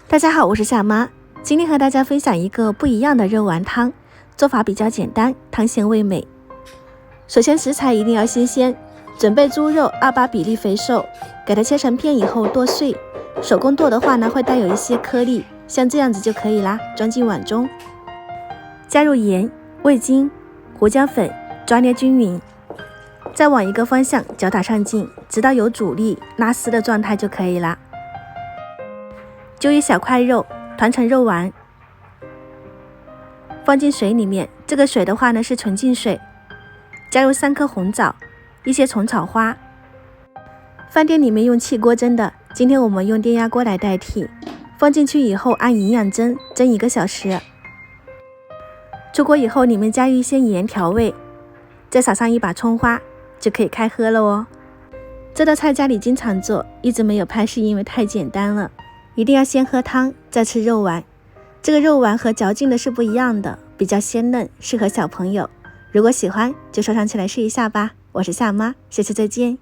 大家好，我是夏妈，今天和大家分享一个不一样的肉丸汤，做法比较简单，汤鲜味美。首先食材一定要新鲜，准备猪肉2:8比例肥瘦，给它切成片以后剁碎，手工剁的话呢会带有一些颗粒，像这样子就可以啦，装进碗中，加入盐、味精、胡椒粉，抓捏均匀，再往一个方向搅打上劲，直到有阻力拉丝的状态就可以啦。揪一小块肉，团成肉丸，放进水里面。这个水的话呢是纯净水，加入3颗红枣，一些虫草花。饭店里面用气锅蒸的，今天我们用电压锅来代替。放进去以后按营养蒸，蒸1个小时。出锅以后，里面加入一些盐调味，再撒上1把葱花，就可以开喝了哦。这道菜家里经常做，一直没有拍是因为太简单了。一定要先喝汤，再吃肉丸。这个肉丸和嚼劲的是不一样的，比较鲜嫩，适合小朋友。如果喜欢，就收藏起来试一下吧。我是夏妈，下期再见。